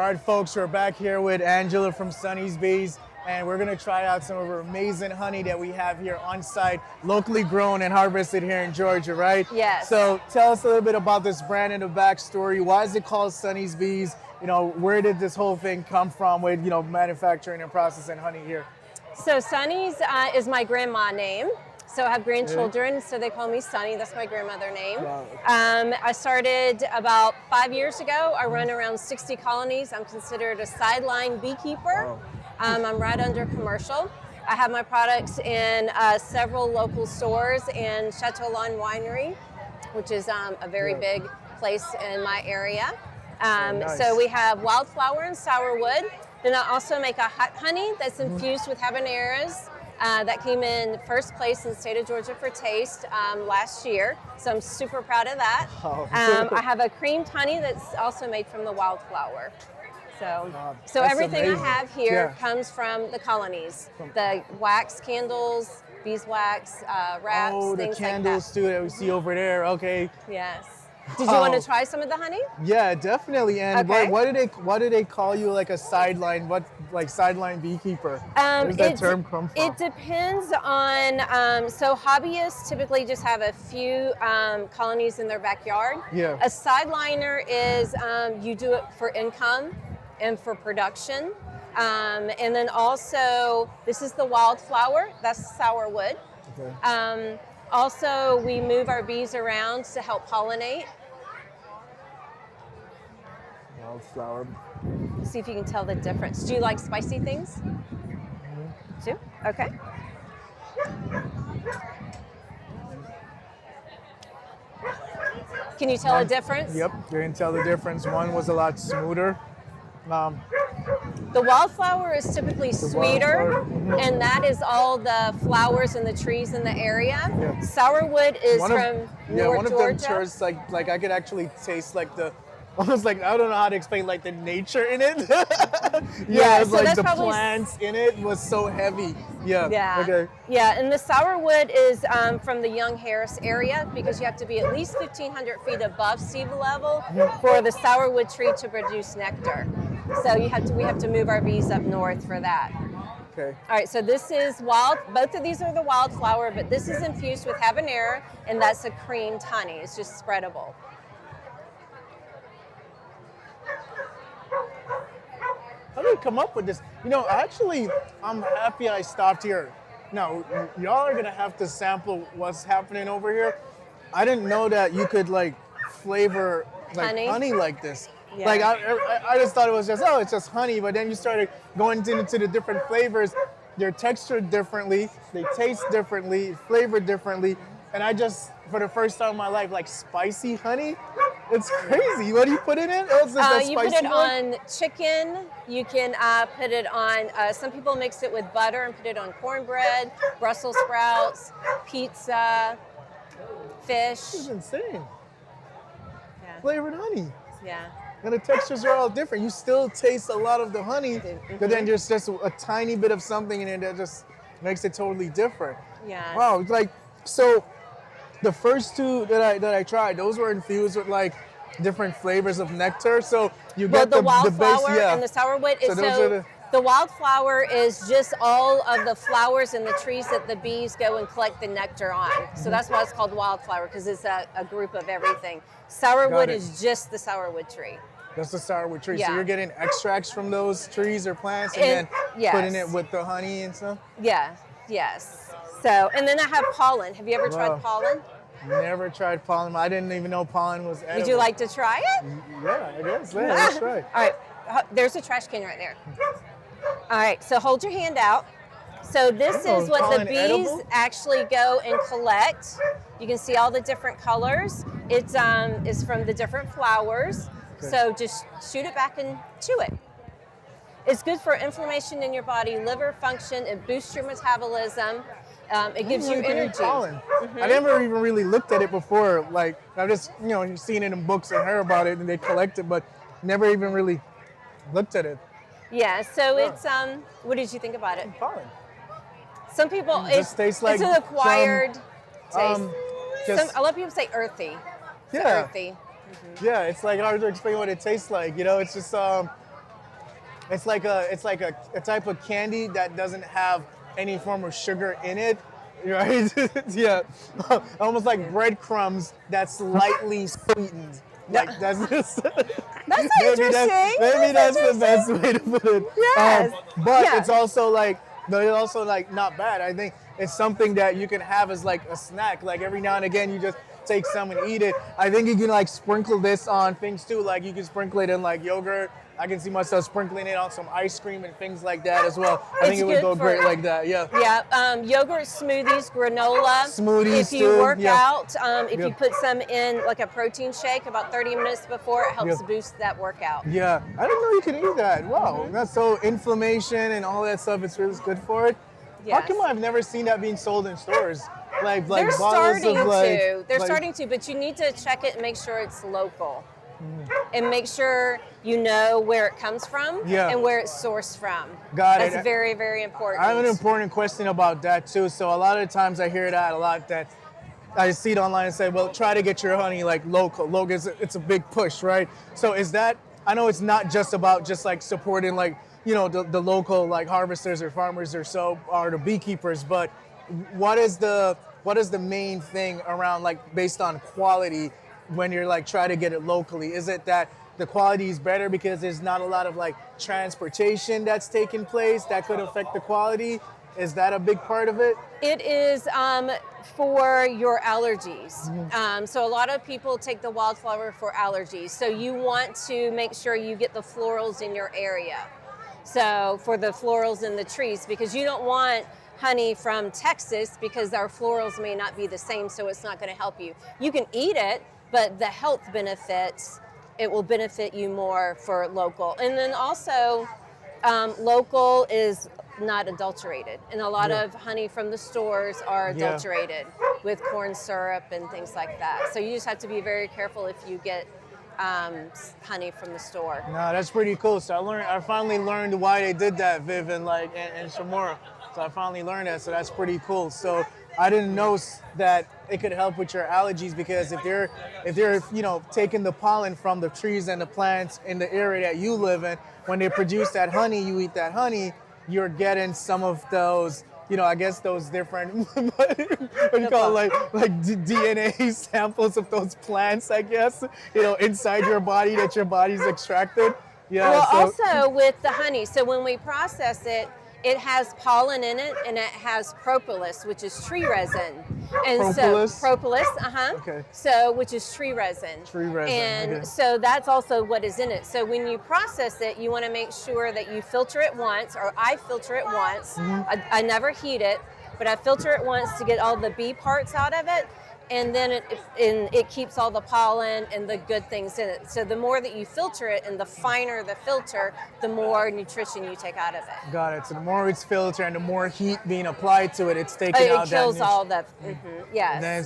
All right, folks, we're back here with Angela from Sunnie's Bees, and we're gonna try out some of our amazing honey that we have here on site, locally grown and harvested here in Georgia, right? Yes. So tell us a little bit about this brand and the backstory. Why is it called Sunnie's Bees? You know, where did this whole thing come from with, you know, manufacturing and processing honey here? So Sunnie's is my grandma name. So I have grandchildren, so they call me Sunnie. That's my grandmother name. Wow. I started about 5 years ago. I run around 60 colonies. I'm considered a sideline beekeeper. Wow. I'm right under commercial. I have my products in several local stores and Chateau Lawn Winery, which is a very big place in my area. Nice. So we have wildflower and sourwood. Then I also make a hot honey that's infused with habaneros. That came in first place in the state of Georgia for taste last year, so I'm super proud of that. Oh. I have a creamed honey that's also made from the wildflower. So, Wow, so that's everything amazing. I have here Yeah. comes from the colonies, the wax candles, beeswax, wraps, Oh, the things candles like too that we see over there. Okay. that. Yes. Did you want to try some of the honey? Yeah, definitely. And Okay. why do they call you like a sideline? What, like sideline beekeeper? Where does that term come from? It depends on, so hobbyists typically just have a few colonies in their backyard. Yeah. A sideliner is you do it for income and for production. And then also, this is the wildflower, that's sourwood. Okay. Also, we move our bees around to help pollinate. Wildflower. See if you can tell the difference. Do you like spicy things? Do? Okay. Can you tell a difference? Yep, you can tell the difference. One was a lot smoother. The wildflower is typically sweeter, wildflower, and that is all the flowers and the trees in the area. Yeah. Sourwood is One from North one of Georgia. them tastes like I could actually taste like the almost like I don't know how to explain like the nature in it. Yeah, it's so like that's the probably plants in it was so heavy. Yeah. Yeah. Okay. Yeah, and the sourwood is from the Young Harris area because you have to be at least 1,500 feet above sea level for the sourwood tree to produce nectar. So we have to move our bees up north for that. Okay. All right, so this is both of these are the wildflower, but this is infused with habanero, and that's a creamed honey. It's just spreadable. How did you come up with this? You know, actually, I'm happy I stopped here. No, y'all are gonna have to sample what's happening over here. I didn't know that you could like flavor like honey like this. Yeah. Like I just thought it was just it's just honey, but then you started going into the different flavors. They're textured differently, they taste differently, flavored differently, and I just for the first time in my life like spicy honey. It's crazy. What do you put in it? Oh, it's just You put it on chicken. You can put it on, some people mix it with butter and put it on cornbread, Brussels sprouts, pizza, fish. This is insane. Yeah. Flavored honey. Yeah. And the textures are all different. You still taste a lot of the honey, but then there's just a tiny bit of something in it that just makes it totally different. Yeah. Wow, like so the first two that I tried, those were infused with like different flavors of nectar. So you get the the wildflower base, yeah. and the sourwood. So those are The wildflower is just all of the flowers and the trees that the bees go and collect the nectar on. So that's why it's called wildflower, because it's a group of everything. Sourwood Got it. is just the sourwood tree. That's the sourwood tree. Yeah. So you're getting extracts from those trees or plants and then yes. putting it with the honey and stuff? Yeah, yes. So, and then I have pollen. Have you ever Wow. tried pollen? Never tried pollen. I didn't even know pollen was edible. Would you like to try it? Yeah, I guess. Yeah, let's try. All right, there's a trash can right there. All right, so hold your hand out. So this Oh, is what the pollen bees edible? actually go and collect. You can see all the different colors. It's is from the different flowers. Okay. So just shoot it back and chew it. It's good for inflammation in your body, liver function. It boosts your metabolism. It gives you energy. Pollen. I never even really looked at it before. Like I've just seen it in books and heard about it, and they collect it, but never even really looked at it. Yeah. So it's what did you think about it? Pollen. Some people Just tastes like it's an acquired taste. Just A lot of people say earthy. yeah, Earthy. yeah. It's like hard to explain what it tastes like. It's just It's like a type of candy that doesn't have any form of sugar in it, right? Yeah, almost like breadcrumbs that's lightly sweetened. Like that's just That's maybe interesting. that's the best way to put it. Yes. But Yeah. it's also like not bad. I think it's something that you can have as like a snack. Like every now and again, you just take some and eat it. I think you can like sprinkle this on things too. Like you can sprinkle it in like yogurt. I can see myself sprinkling it on some ice cream and things like that as well. I think it would go great like that. Yeah. Yeah, yogurt, smoothies, granola. Smoothies If you too, work yeah. out, if Yeah. you put some in like a protein shake about 30 minutes before, it helps Yeah. boost that workout. Yeah, I didn't know you could eat that. Wow, that's so inflammation and all that stuff. It's really good for it. How Yes. come I've never seen that being sold in stores? Like They're bottles starting of like. to. They're like- starting to, but you need to check it and make sure it's local. And make sure you know where it comes from Yeah. and where it's sourced from. Got it. That's very, very important. I have an important question about that too. So a lot of the times I hear that a lot, that I see it online and say, well, try to get your honey like local. Local, it's a big push, right? So is that, I know it's not just about just like supporting like, the local like harvesters or farmers or so, or the beekeepers, but what is the main thing around like based on quality when you're like trying to get it locally? Is it that the quality is better because there's not a lot of like transportation that's taking place that could affect the quality? Is that a big part of it? It is for your allergies. So a lot of people take the wildflower for allergies. So you want to make sure you get the florals in your area. So for the florals in the trees, because you don't want honey from Texas because our florals may not be the same, so it's not going to help you. You can eat it, but the health benefits, it will benefit you more for local. And then also, local is not adulterated. And a lot of honey from the stores are adulterated with corn syrup and things like that. So you just have to be very careful if you get honey from the store. No, that's pretty cool. So I finally learned why they did that, Viv, and Shamora. So I finally learned that. So that's pretty cool. So I didn't know that it could help with your allergies, because if they're taking the pollen from the trees and the plants in the area that you live in, when they produce that honey, you eat that honey, you're getting some of those, I guess those different, what do you call it, like DNA samples of those plants, I guess, inside your body that your body's extracted. Yeah. Well, So, also with the honey, so when we process it, it has pollen in it, and it has propolis, which is tree resin. And Propolis? so propolis, Okay. So which is tree resin. Tree resin, And okay. so that's also what is in it. So when you process it, you want to make sure that you filter it once, or I filter it once. I never heat it, but I filter it once to get all the bee parts out of it. And then it keeps all the pollen and the good things in it. So the more that you filter it and the finer the filter, the more nutrition you take out of it. got it. So the more it's filtered and the more heat being applied to it, it's taking out It that kills all nutrient. the, yes. And then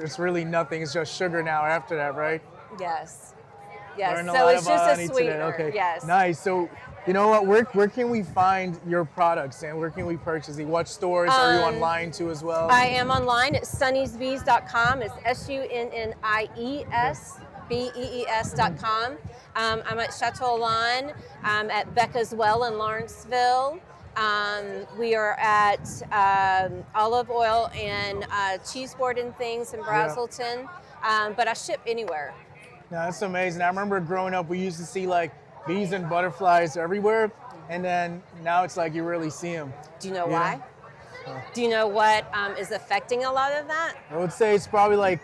it's really nothing. It's just sugar now after that, right? Yes. Learned a So lot it's about just honey a today. sweetener. Okay. Yes. Nice. So, you know what? Where can we find your products, and where can we purchase it? What stores are you online too as well? I am online at sunniesbees.com. It's SUNNIESBEES.com. I'm at Chateau Lawn. I'm at Becca's Well in Lawrenceville. We are at Olive Oil and Cheese Board and Things in Brazelton. But I ship anywhere. No, that's amazing. I remember growing up, we used to see like bees and butterflies everywhere, and then now it's like you really see them. Do you know why? Do you know what is affecting a lot of that? I would say it's probably like,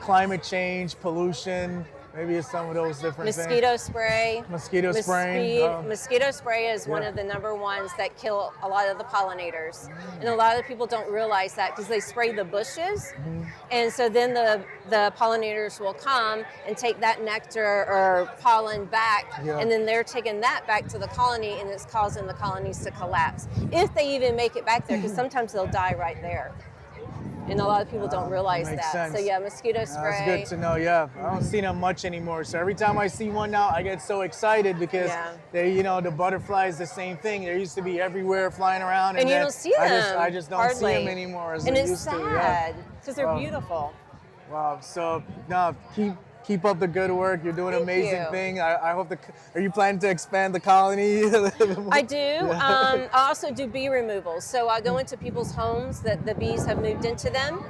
climate change, pollution, maybe it's some of those different Mosquito things. spray. Mosquito spraying. Mosquito spray is one of the number ones that kill a lot of the pollinators. And a lot of people don't realize that because they spray the bushes. And so then the pollinators will come and take that nectar or pollen back, and then they're taking that back to the colony, and it's causing the colonies to collapse. If they even make it back there, because sometimes they'll die right there. And a lot of people don't realize Makes that. sense. So yeah, mosquito spray. That's good to know. Yeah, I don't see them much anymore. So every time I see one now, I get so excited because they, the butterflies, the same thing. They used to be everywhere flying around, And you then don't see them. I just don't see hardly. them anymore as And I it's used to. sad because they're beautiful. Wow. So no, keep Keep up the good work. You're doing an Thank amazing you. thing. I hope are you planning to expand the colony? I do. I also do bee removals. So I go into people's homes that the bees have moved into them,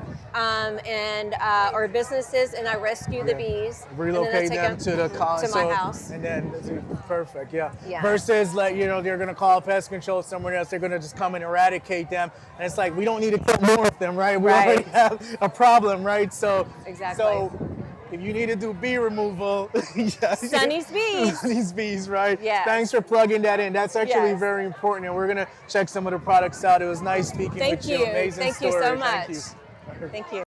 or businesses, and I rescue the bees. Relocate them to the colony. to my house. And then perfect, yeah. Yeah. Versus like, they're gonna call pest control somewhere else, they're gonna just come and eradicate them. And it's like we don't need to kill more of them, right? We already have a problem, right? So Exactly. So if you need to do bee removal, Sunnie's bees. Sunnie's bees, right? Yes. Thanks for plugging that in. That's actually Yes. very important, and we're gonna check some of the products out. It was nice speaking Thank with you. you. Amazing Thank story. you so much. Thank you. Thank you.